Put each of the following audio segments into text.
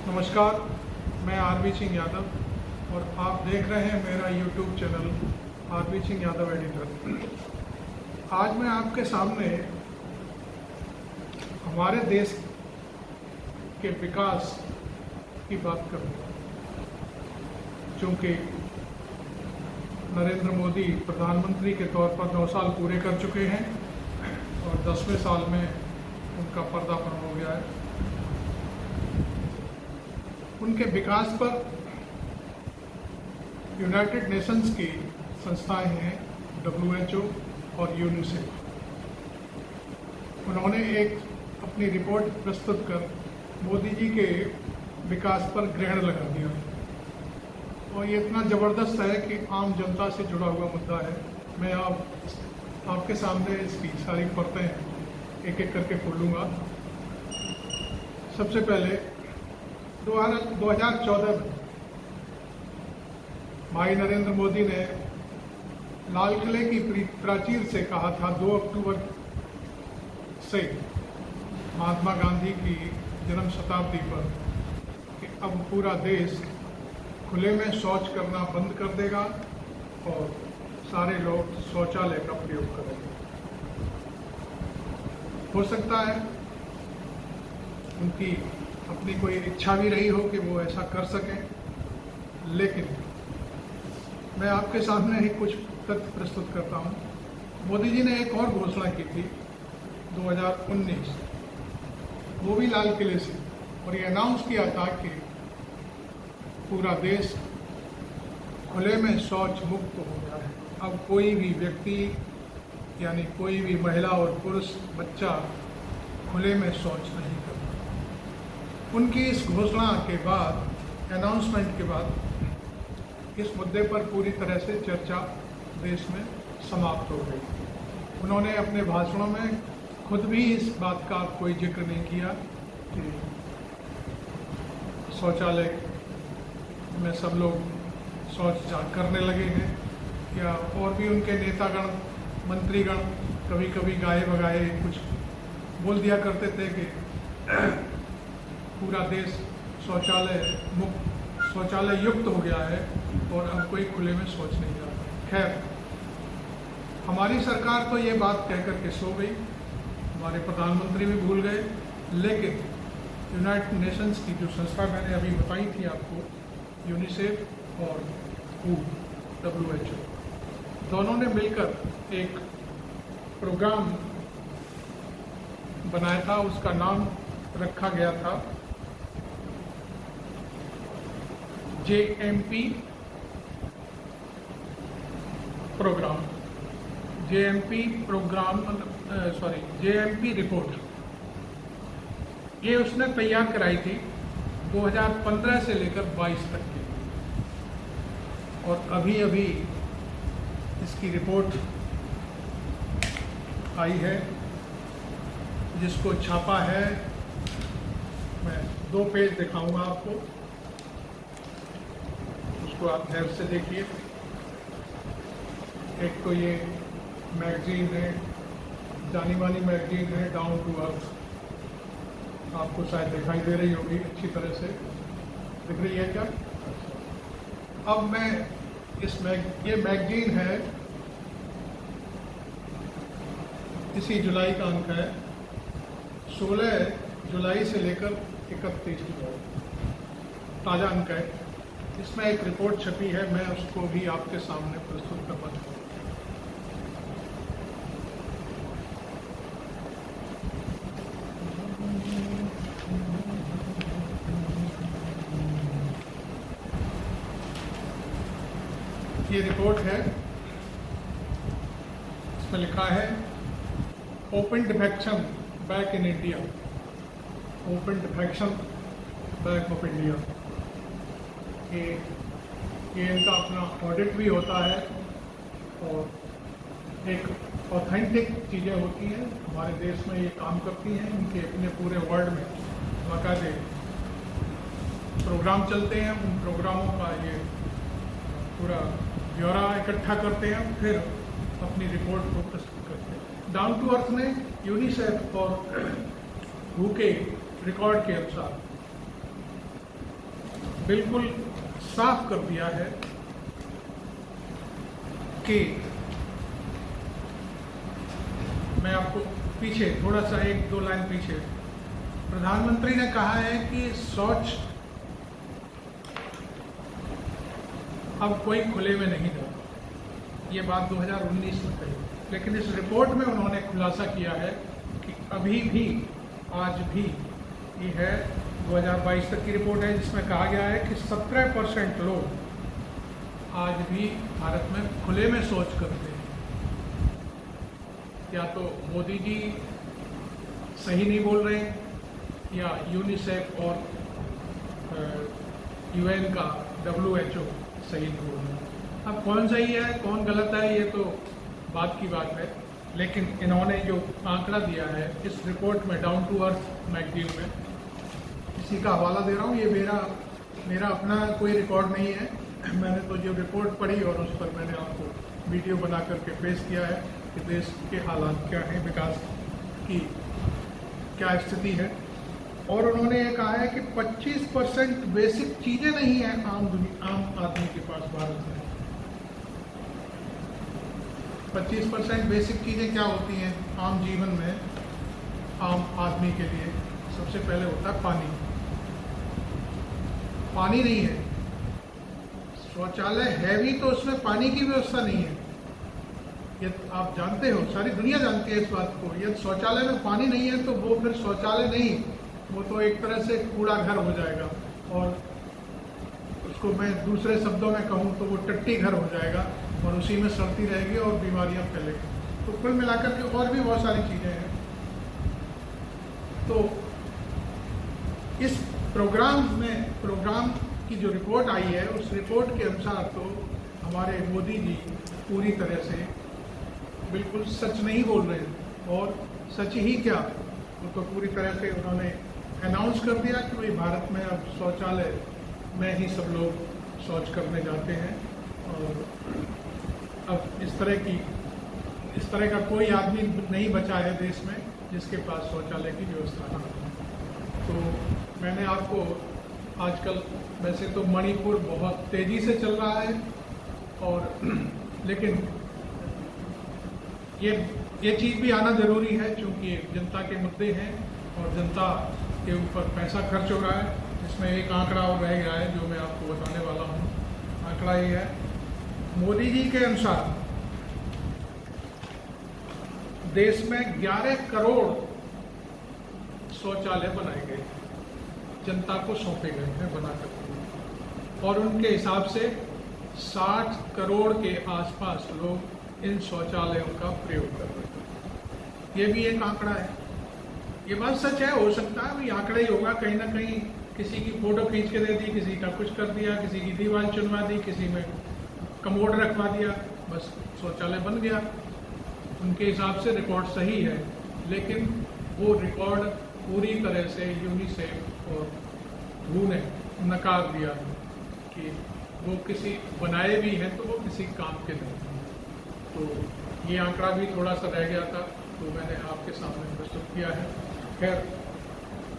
नमस्कार, मैं आरबी सिंह यादव और आप देख रहे हैं मेरा YouTube channel RB Singh Yadav editor. आज मैं आपके सामने हमारे देश के विकास की बात करूँगा। चूँकि नरेंद्र मोदी प्रधानमंत्री के तौर पर 9 साल पूरे कर चुके हैं और 10वें साल में उनका पर्दापण हो गया है। उनके विकास पर यूनाइटेड नेशंस की संस्थाएं हैं, WHO और यूनिसेफ। उन्होंने एक अपनी रिपोर्ट प्रस्तुत कर मोदी जी के विकास पर ग्रहण लगा दिया और ये इतना ज़बरदस्त है कि आम जनता से जुड़ा हुआ मुद्दा है। मैं आपके सामने इसकी सारी परतें एक एक करके खोलूँगा। सबसे पहले 2014 में भाई नरेंद्र मोदी ने लाल किले की प्राचीर से कहा था 2 अक्टूबर से महात्मा गांधी की जन्म शताब्दी पर कि अब पूरा देश खुले में शौच करना बंद कर देगा और सारे लोग शौचालय का प्रयोग करेंगे। हो सकता है उनकी अपनी कोई इच्छा भी रही हो कि वो ऐसा कर सकें, लेकिन मैं आपके सामने ही कुछ तथ्य प्रस्तुत करता हूं। मोदी जी ने एक और घोषणा की थी 2019, वो भी लाल किले से, और ये अनाउंस किया था कि पूरा देश खुले में शौच मुक्त हो गया है। अब कोई भी व्यक्ति यानी कोई भी महिला और पुरुष बच्चा खुले में शौच नहीं करता। उनकी इस घोषणा के बाद, अनाउंसमेंट के बाद, इस मुद्दे पर पूरी तरह से चर्चा देश में समाप्त हो गई। उन्होंने अपने भाषणों में खुद भी इस बात का कोई जिक्र नहीं किया कि शौचालय में सब लोग शौच करने लगे हैं, या और भी उनके नेतागण मंत्रीगण कभी कभी गाए बगाए कुछ बोल दिया करते थे कि पूरा देश शौचालय युक्त हो गया है और अब कोई खुले में शौच नहीं जाता। खैर, हमारी सरकार तो ये बात कह कर के सो गई, हमारे प्रधानमंत्री भी भूल गए, लेकिन यूनाइटेड नेशंस की जो संस्था मैंने अभी बताई थी आपको, यूनिसेफ और WHO, दोनों ने मिलकर एक प्रोग्राम बनाया था। उसका नाम रखा गया था JMP प्रोग्राम। JMP रिपोर्ट ये उसने तैयार कराई थी 2015 से लेकर 22 तक की, और अभी अभी इसकी रिपोर्ट आई है जिसको छापा है। मैं 2 पेज दिखाऊंगा आपको, उसको आप ध्यान से देखिए। एक तो ये मैगजीन है, जानी मानी मैगजीन है, डाउन टू अर्थ, आपको शायद दिखाई दे रही होगी, अच्छी तरह से दिख रही है क्या? अब मैं ये मैगजीन है, इसी जुलाई का अंक है, 16 जुलाई से लेकर 31 जुलाई, ताज़ा अंक है। इसमें एक रिपोर्ट छपी है, मैं उसको भी आपके सामने प्रस्तुत करना चाहूँगा। ये रिपोर्ट है, इसमें लिखा है open defection back in India, open defection back of India. ये इनका अपना ऑडिट भी होता है और एक ऑथेंटिक चीज़ें होती हैं, हमारे देश में ये काम करती हैं। इनके अपने पूरे वर्ल्ड में बाकायदे प्रोग्राम चलते हैं, उन प्रोग्रामों का ये पूरा ब्यौरा इकट्ठा करते हैं, फिर अपनी रिपोर्ट को प्रस्तुत करते हैं। डाउन टू अर्थ ने यूनिसेफ और WHO के रिकॉर्ड के अनुसार बिल्कुल साफ कर दिया है कि मैं आपको पीछे थोड़ा सा 1-2 लाइन पीछे, प्रधानमंत्री ने कहा है कि शौच अब कोई खुले में नहीं जाता। ये बात 2019 में कही, लेकिन इस रिपोर्ट में उन्होंने खुलासा किया है कि अभी भी, आज भी, ये है 2022 तक की रिपोर्ट है, जिसमें कहा गया है कि 17% लोग आज भी भारत में खुले में शौच करते हैं। या तो मोदी जी सही नहीं बोल रहे या यूनिसेफ और यूएन का WHO सही नहीं बोल रहे। अब कौन सही है कौन गलत है ये तो बात की बात है, लेकिन इन्होंने जो आंकड़ा दिया है इस रिपोर्ट में, डाउन टू अर्थ मैगजीन में, इसी का हवाला दे रहा हूँ। ये मेरा अपना कोई रिकॉर्ड नहीं है, मैंने तो जो रिपोर्ट पढ़ी और उस पर मैंने आपको वीडियो बना करके पेश किया है कि देश के हालात क्या हैं, विकास की क्या स्थिति है। और उन्होंने ये कहा है कि 25% बेसिक चीज़ें नहीं हैं आम आदमी के पास भारत में। 25% बेसिक चीज़ें क्या होती हैं आम जीवन में, आम आदमी के लिए? सबसे पहले होता है पानी। पानी नहीं है, शौचालय है भी तो उसमें पानी की व्यवस्था नहीं है। ये आप जानते हो, सारी दुनिया जानती है इस बात को। यदि शौचालय में पानी नहीं है तो वो फिर शौचालय नहीं, वो तो एक तरह से कूड़ा घर हो जाएगा, और उसको मैं दूसरे शब्दों में कहूँ तो वो टट्टी घर हो जाएगा और उसी में सड़ती रहेगी और बीमारियां फैलेगी। तो कुल मिलाकर के और भी बहुत सारी चीज़ें हैं। तो इस प्रोग्राम की जो रिपोर्ट आई है, उस रिपोर्ट के अनुसार तो हमारे मोदी जी पूरी तरह से बिल्कुल सच नहीं बोल रहे हैं। और सच ही क्या, वो तो पूरी तरह से उन्होंने अनाउंस कर दिया कि भाई भारत में अब शौचालय में ही सब लोग शौच करने जाते हैं, और अब इस तरह का कोई आदमी नहीं बचा है देश में जिसके पास शौचालय की व्यवस्था ना हो। तो मैंने आपको आजकल, वैसे तो मणिपुर बहुत तेजी से चल रहा है, और लेकिन ये चीज़ भी आना जरूरी है क्योंकि जनता के मुद्दे हैं और जनता के ऊपर पैसा खर्च हो रहा है। इसमें एक आंकड़ा और रह गया है जो मैं आपको बताने वाला हूँ। आंकड़ा ये है, मोदी जी के अनुसार देश में 11 करोड़ शौचालय बनाए गए, जनता को सौंपे गए हैं बनाकर, और उनके हिसाब से 60 करोड़ के आसपास लोग इन शौचालयों का प्रयोग कर रहे हैं। ये भी एक आंकड़ा है। ये बात सच है, हो सकता है भी आंकड़ा ही होगा, कहीं ना कहीं किसी की फोटो खींच के दे दी, किसी का कुछ कर दिया, किसी की दीवार चुनवा दी, किसी में कमोड रखवा दिया, बस शौचालय बन गया। उनके हिसाब से रिकॉर्ड सही है, लेकिन वो रिकॉर्ड पूरी तरह से यूनिसेफ और WHO ने नकार दिया कि वो किसी बनाए भी हैं तो वो किसी काम के नहीं। तो ये आंकड़ा भी थोड़ा सा रह गया था, तो मैंने आपके सामने प्रस्तुत किया है। खैर,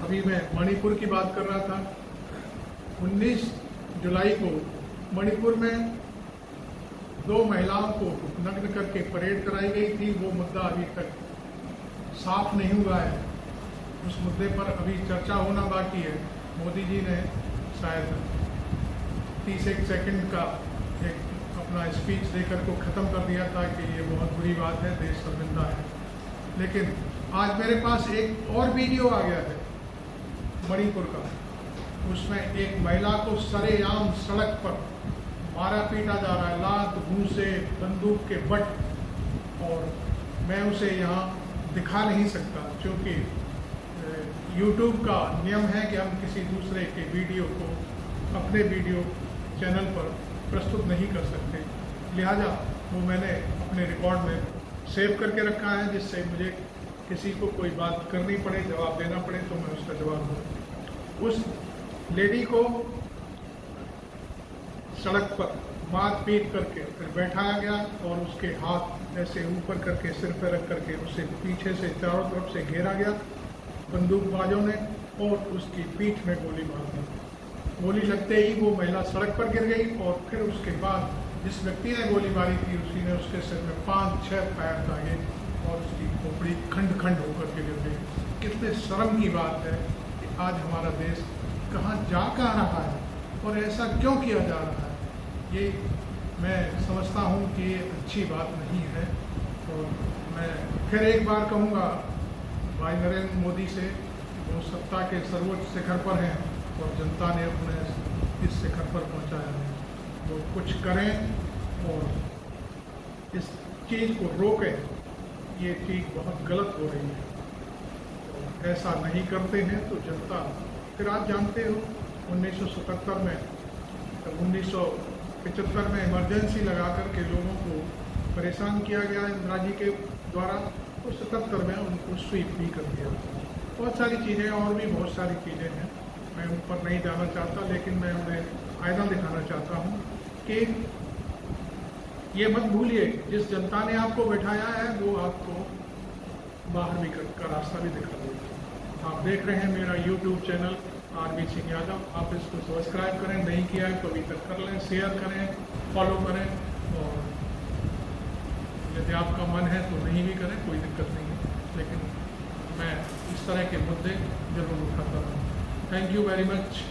अभी मैं मणिपुर की बात कर रहा था। 19 जुलाई को मणिपुर में 2 महिलाओं को नग्न करके परेड कराई गई थी। वो मुद्दा अभी तक साफ नहीं हुआ है, उस मुद्दे पर अभी चर्चा होना बाकी है। मोदी जी ने शायद 30 सेकंड का एक अपना स्पीच देकर को ख़त्म कर दिया था कि ये बहुत बुरी बात है, देश शर्मिंदा है। लेकिन आज मेरे पास एक और वीडियो आ गया है मणिपुर का। उसमें एक महिला को सरेआम सड़क पर मारा पीटा जा रहा है, लात, घूंसे, बंदूक के बट, और मैं उसे यहाँ दिखा नहीं सकता क्योंकि YouTube का नियम है कि हम किसी दूसरे के वीडियो को अपने वीडियो चैनल पर प्रस्तुत नहीं कर सकते। लिहाजा वो मैंने अपने रिकॉर्ड में सेव करके रखा है, जिससे मुझे किसी को कोई बात करनी पड़े, जवाब देना पड़े तो मैं उसका जवाब दूँ। उस लेडी को सड़क पर मार पीट करके फिर बैठाया गया और उसके हाथ ऐसे ऊपर करके सिर पर रख करके उसे पीछे से चारों तरफ से घेरा गया बंदूकबाजों ने और उसकी पीठ में गोली मार दी। गोली लगते ही वो महिला सड़क पर गिर गई और फिर उसके बाद जिस व्यक्ति ने गोली मारी थी उसी ने उसके सिर में 5-6 पैर दागे और उसकी खोपड़ी खंड खंड होकर के गिर गई। कितने शर्म की बात है कि आज हमारा देश कहाँ जा कहाँ रहा है और ऐसा क्यों किया जा रहा है। ये मैं समझता हूँ कि ये अच्छी बात नहीं है। और मैं फिर एक बार कहूँगा भाई नरेंद्र मोदी से, वो सत्ता के सर्वोच्च शिखर पर हैं और जनता ने अपने इस शिखर पर पहुँचाया है, वो कुछ करें और इस चीज़ को रोकें। ये चीज़ बहुत गलत हो रही है, तो ऐसा नहीं करते हैं तो जनता फिर आप जानते हो 1977 में 1975 में इमरजेंसी लगा करके लोगों को परेशान किया गया इंदिरा जी के द्वारा, तो 77 में उनको स्वीप भी कर दिया। बहुत सारी चीज़ें और भी बहुत सारी चीज़ें हैं, मैं उन पर नहीं जाना चाहता, लेकिन मैं उन्हें आईना दिखाना चाहता हूँ कि ये मत भूलिए जिस जनता ने आपको बैठाया है वो आपको बाहर भी का रास्ता भी दिखा देगा। आप देख रहे हैं मेरा YouTube channel RB Singh Yadav, आप इसको सब्सक्राइब करें, नहीं किया है तो अभी तक कर लें, शेयर करें, फॉलो करें, और यदि आपका मन है तो नहीं भी करें, कोई दिक्कत नहीं है, लेकिन मैं इस तरह के मुद्दे जरूर उठाता हूँ। Thank you very much.